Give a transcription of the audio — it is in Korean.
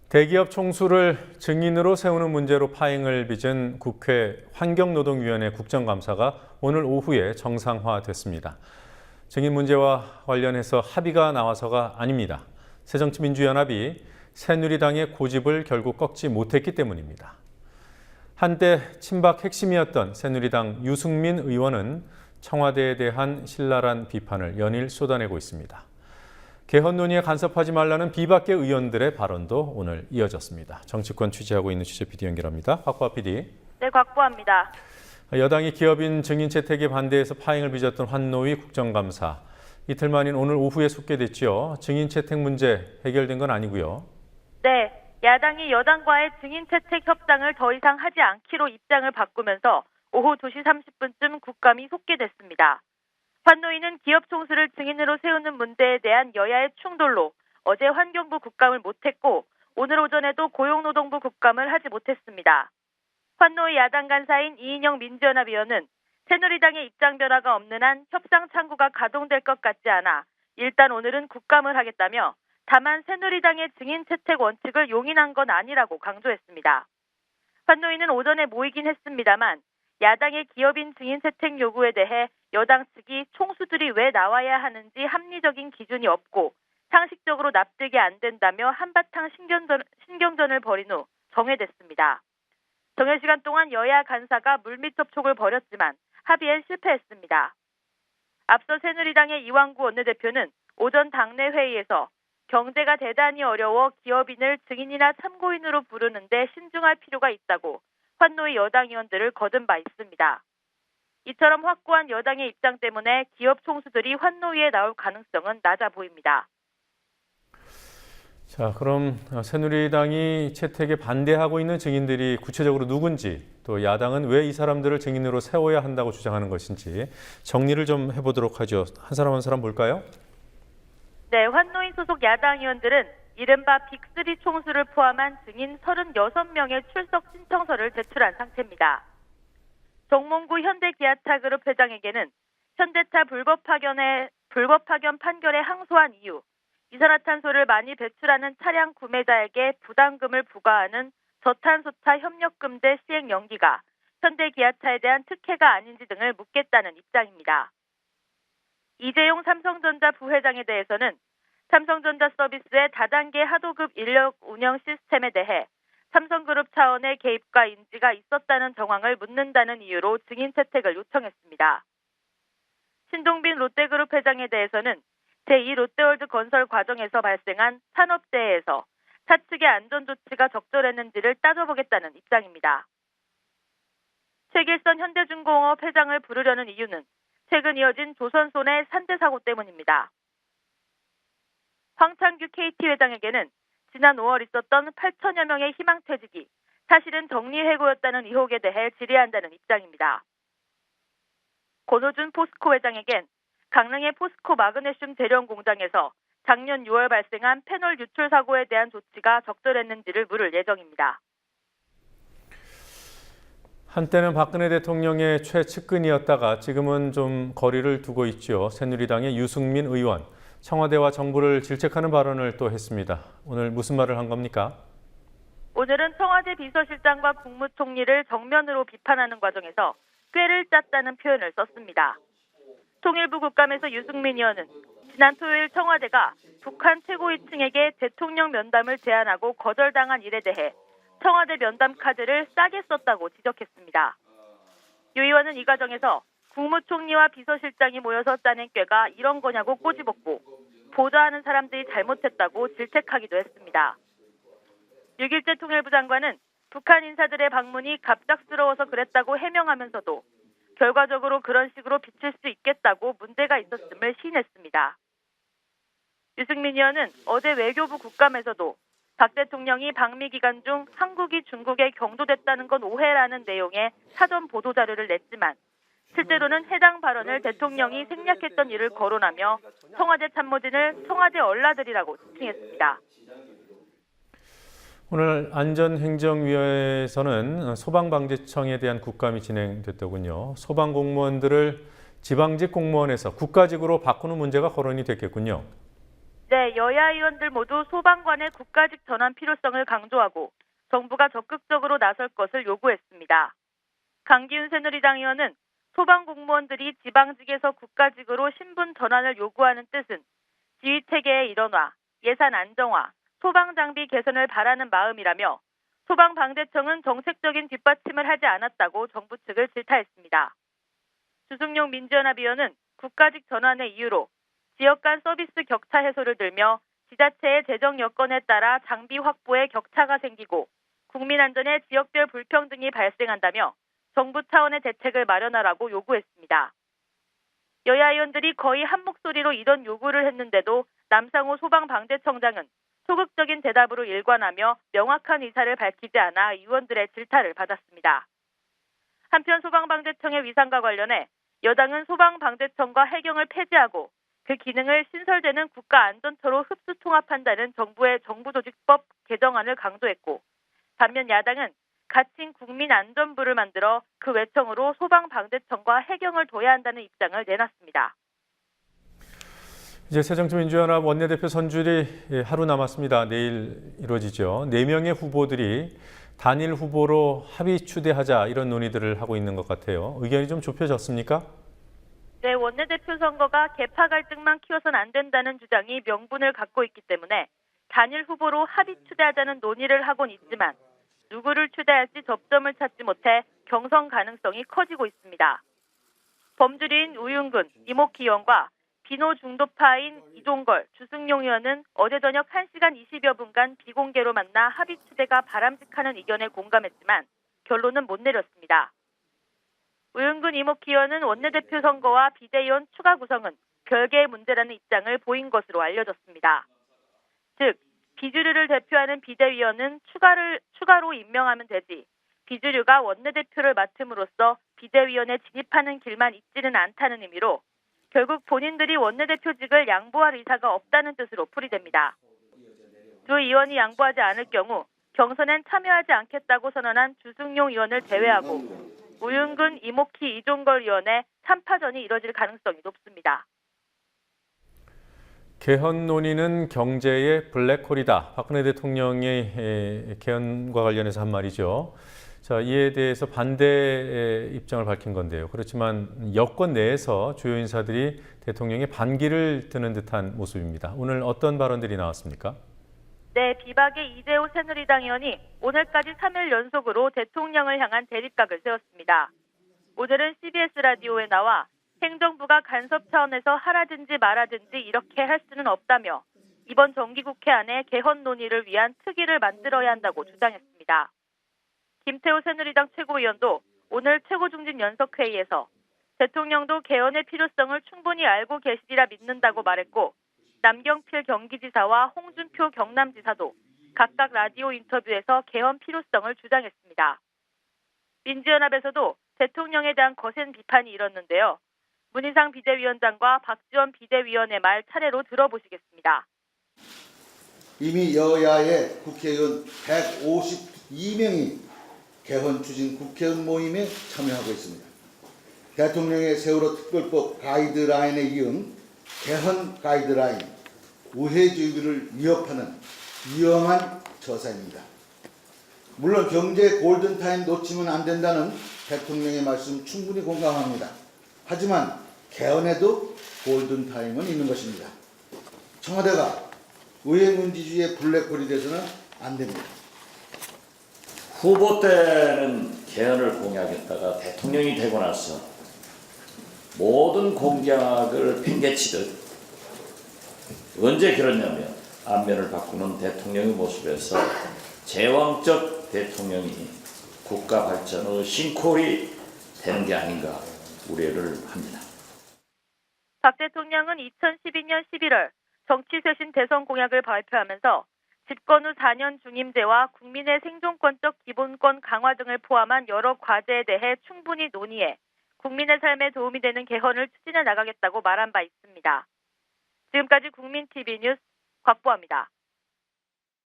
대기업 총수를 증인으로 세우는 문제로 파행을 빚은 국회 환경노동위원회 국정감사가 오늘 오후에 정상화됐습니다. 증인 문제와 관련해서 합의가 나와서가 아닙니다. 새정치민주연합이 새누리당의 고집을 결국 꺾지 못했기 때문입니다. 한때 친박 핵심이었던 새누리당 유승민 의원은 청와대에 대한 신랄한 비판을 연일 쏟아내고 있습니다. 개헌 논의에 간섭하지 말라는 비박계 의원들의 발언도 오늘 이어졌습니다. 정치권 취재하고 있는 취재 PD 연결합니다. 곽보아 PD. 네, 곽보아입니다. 여당이 기업인 증인 채택에 반대해서 파행을 빚었던 환노위 국정감사. 이틀 만인 오늘 오후에 속개됐죠. 증인 채택 문제 해결된 건 아니고요. 네, 야당이 여당과의 증인 채택 협상을 더 이상 하지 않기로 입장을 바꾸면서 오후 2시 30분쯤 국감이 속개됐습니다. 환노위는 기업 총수를 증인으로 세우는 문제에 대한 여야의 충돌로 어제 환경부 국감을 못했고 오늘 오전에도 고용노동부 국감을 하지 못했습니다. 환노위 야당 간사인 이인영 민주연합위원은 새누리당의 입장 변화가 없는 한 협상 창구가 가동될 것 같지 않아 일단 오늘은 국감을 하겠다며 다만 새누리당의 증인 채택 원칙을 용인한 건 아니라고 강조했습니다. 환노위는 오전에 모이긴 했습니다만 야당의 기업인 증인 채택 요구에 대해 여당 측이 총수들이 왜 나와야 하는지 합리적인 기준이 없고 상식적으로 납득이 안 된다며 한바탕 신경전을 벌인 후 정회됐습니다. 정회 시간 동안 여야 간사가 물밑 접촉을 벌였지만 합의엔 실패했습니다. 앞서 새누리당의 이완구 원내대표는 오전 당내 회의에서 경제가 대단히 어려워 기업인을 증인이나 참고인으로 부르는데 신중할 필요가 있다고 환노위 여당 의원들을 거둔 바 있습니다. 이처럼 확고한 여당의 입장 때문에 기업 총수들이 환노위에 나올 가능성은 낮아 보입니다. 자, 그럼 새누리당이 채택에 반대하고 있는 증인들이 구체적으로 누군지, 또 야당은 왜 이 사람들을 증인으로 세워야 한다고 주장하는 것인지 정리를 좀 해보도록 하죠. 한 사람 한 사람 볼까요? 네, 환노위 소속 야당 의원들은 이른바 빅3 총수를 포함한 증인 36명의 출석 신청서를 제출한 상태입니다. 정몽구 현대기아차그룹 회장에게는 현대차 불법 파견 판결에 항소한 이유, 이산화탄소를 많이 배출하는 차량 구매자에게 부담금을 부과하는 저탄소차 협력금제 시행 연기가 현대기아차에 대한 특혜가 아닌지 등을 묻겠다는 입장입니다. 이재용 삼성전자 부회장에 대해서는 삼성전자 서비스의 다단계 하도급 인력 운영 시스템에 대해 삼성그룹 차원의 개입과 인지가 있었다는 정황을 묻는다는 이유로 증인 채택을 요청했습니다. 신동빈 롯데그룹 회장에 대해서는 제2 롯데월드 건설 과정에서 발생한 산업재해에서 사측의 안전조치가 적절했는지를 따져보겠다는 입장입니다. 최길선 현대중공업 회장을 부르려는 이유는 최근 이어진 조선손해 산재 사고 때문입니다. 황창규 KT 회장에게는 지난 5월 있었던 8천여 명의 희망퇴직이 사실은 정리해고였다는 의혹에 대해 질의한다는 입장입니다. 권호준 포스코 회장에겐 강릉의 포스코 마그네슘 대령 공장에서 작년 6월 발생한 페놀 유출 사고에 대한 조치가 적절했는지를 물을 예정입니다. 한때는 박근혜 대통령의 최측근이었다가 지금은 좀 거리를 두고 있죠. 새누리당의 유승민 의원. 청와대와 정부를 질책하는 발언을 또 했습니다. 오늘 무슨 말을 한 겁니까? 오늘은 청와대 비서실장과 국무총리를 정면으로 비판하는 과정에서 꾀를 짰다는 표현을 썼습니다. 통일부 국감에서 유승민 의원은 지난 토요일 청와대가 북한 최고위층에게 대통령 면담을 제안하고 거절당한 일에 대해 청와대 면담 카드를 싸게 썼다고 지적했습니다. 유 의원은 이 과정에서 국무총리와 비서실장이 모여서 짜낸 꾀가 이런 거냐고 꼬집었고 보좌하는 사람들이 잘못했다고 질책하기도 했습니다. 6일째 통일부 장관은 북한 인사들의 방문이 갑작스러워서 그랬다고 해명하면서도 결과적으로 그런 식으로 비칠 수 있겠다고 문제가 있었음을 시인했습니다. 유승민 의원은 어제 외교부 국감에서도 박 대통령이 방미 기간 중 한국이 중국에 경도됐다는 건 오해라는 내용의 사전 보도자료를 냈지만 실제로는 해당 발언을 대통령이 생략했던 일을 거론하며 청와대 참모진을 청와대 얼라들이라고 지칭했습니다. 오늘 안전행정위에서는 소방방재청에 대한 국감이 진행됐더군요. 소방공무원들을 지방직 공무원에서 국가직으로 바꾸는 문제가 거론이 됐겠군요. 네, 여야 의원들 모두 소방관의 국가직 전환 필요성을 강조하고 정부가 적극적으로 나설 것을 요구했습니다. 강기훈 새누리당 의원은 소방 공무원들이 지방직에서 국가직으로 신분 전환을 요구하는 뜻은 지휘체계의 일원화, 예산 안정화, 소방 장비 개선을 바라는 마음이라며 소방방재청은 정책적인 뒷받침을 하지 않았다고 정부 측을 질타했습니다. 주승용 민주연합 의원은 국가직 전환의 이유로 지역 간 서비스 격차 해소를 들며 지자체의 재정 여건에 따라 장비 확보에 격차가 생기고 국민 안전에 지역별 불평등이 발생한다며 정부 차원의 대책을 마련하라고 요구했습니다. 여야 의원들이 거의 한 목소리로 이런 요구를 했는데도 남상호 소방방재청장은 소극적인 대답으로 일관하며 명확한 의사를 밝히지 않아 의원들의 질타를 받았습니다. 한편 소방방재청의 위상과 관련해 여당은 소방방재청과 해경을 폐지하고 그 기능을 신설되는 국가안전처로 흡수 통합한다는 정부의 정부조직법 개정안을 강조했고, 반면 야당은 가칭 국민안전부를 만들어 그 외청으로 소방방재청과 해경을 둬야 한다는 입장을 내놨습니다. 이제 새정치민주연합 원내대표 선출이 하루 남았습니다. 내일 이루어지죠. 4명의 후보들이 단일 후보로 합의 추대하자 이런 논의들을 하고 있는 것 같아요. 의견이 좀 좁혀졌습니까? 네, 원내대표 선거가 계파 갈등만 키워선 안 된다는 주장이 명분을 갖고 있기 때문에 단일 후보로 합의 추대하자는 논의를 하곤 있지만 누구를 추대할지 접점을 찾지 못해 경선 가능성이 커지고 있습니다. 범주리인 우윤근, 이목희 의원과 비노 중도파인 이종걸, 주승용 의원은 어제 저녁 1시간 20여 분간 비공개로 만나 합의 추대가 바람직하는 의견에 공감했지만 결론은 못 내렸습니다. 우윤근, 이목희 의원은 원내대표 선거와 비대위원 추가 구성은 별개의 문제라는 입장을 보인 것으로 알려졌습니다. 즉, 비주류를 대표하는 비대위원은 추가로 임명하면 되지 비주류가 원내대표를 맡음으로써 비대위원에 진입하는 길만 있지는 않다는 의미로 결국 본인들이 원내대표직을 양보할 의사가 없다는 뜻으로 풀이됩니다. 두 의원이 양보하지 않을 경우 경선엔 참여하지 않겠다고 선언한 주승용 의원을 제외하고 우윤근, 이목희, 이종걸 의원의 3파전이 이뤄질 가능성이 높습니다. 개헌 논의는 경제의 블랙홀이다. 박근혜 대통령의 개헌과 관련해서 한 말이죠. 자, 이에 대해서 반대 입장을 밝힌 건데요. 그렇지만 여권 내에서 주요 인사들이 대통령의 반기를 드는 듯한 모습입니다. 오늘 어떤 발언들이 나왔습니까? 네, 비박의 이재호 새누리당 의원이 오늘까지 3일 연속으로 대통령을 향한 대립각을 세웠습니다. 오늘은 CBS 라디오에 나와 행정부가 간섭 차원에서 하라든지 말하든지 이렇게 할 수는 없다며 이번 정기국회 안에 개헌 논의를 위한 특위를 만들어야 한다고 주장했습니다. 김태호 새누리당 최고위원도 오늘 최고중진연석회의에서 대통령도 개헌의 필요성을 충분히 알고 계시리라 믿는다고 말했고 남경필 경기지사와 홍준표 경남지사도 각각 라디오 인터뷰에서 개헌 필요성을 주장했습니다. 민주연합에서도 대통령에 대한 거센 비판이 일었는데요. 문희상 비대위원장과 박지원 비대위원의 말 차례로 들어보시겠습니다. 이미 여야의 국회의원 152명이 개헌 추진 국회의원 모임에 참여하고 있습니다. 대통령의 세월호 특별법 가이드라인에 이은 개헌 가이드라인, 우회주의를 위협하는 위험한 처사입니다. 물론 경제 골든타임 놓치면 안 된다는 대통령의 말씀 충분히 공감합니다. 하지만 개헌에도 골든타임은 있는 것입니다. 청와대가 우회문지주의 블랙홀이 돼서는 안 됩니다. 후보 때는 개헌을 공약했다가 대통령이 되고 나서 모든 공약을 팽개치듯 언제 그러냐면 안면을 바꾸는 대통령의 모습에서 제왕적 대통령이 국가 발전의 신콜이 되는 게 아닌가 우려를 합니다. 박 대통령은 2012년 11월 정치쇄신 대선 공약을 발표하면서 집권 후 4년 중임제와 국민의 생존권적 기본권 강화 등을 포함한 여러 과제에 대해 충분히 논의해 국민의 삶에 도움이 되는 개헌을 추진해 나가겠다고 말한 바 있습니다. 지금까지 국민TV 뉴스 곽보아입니다.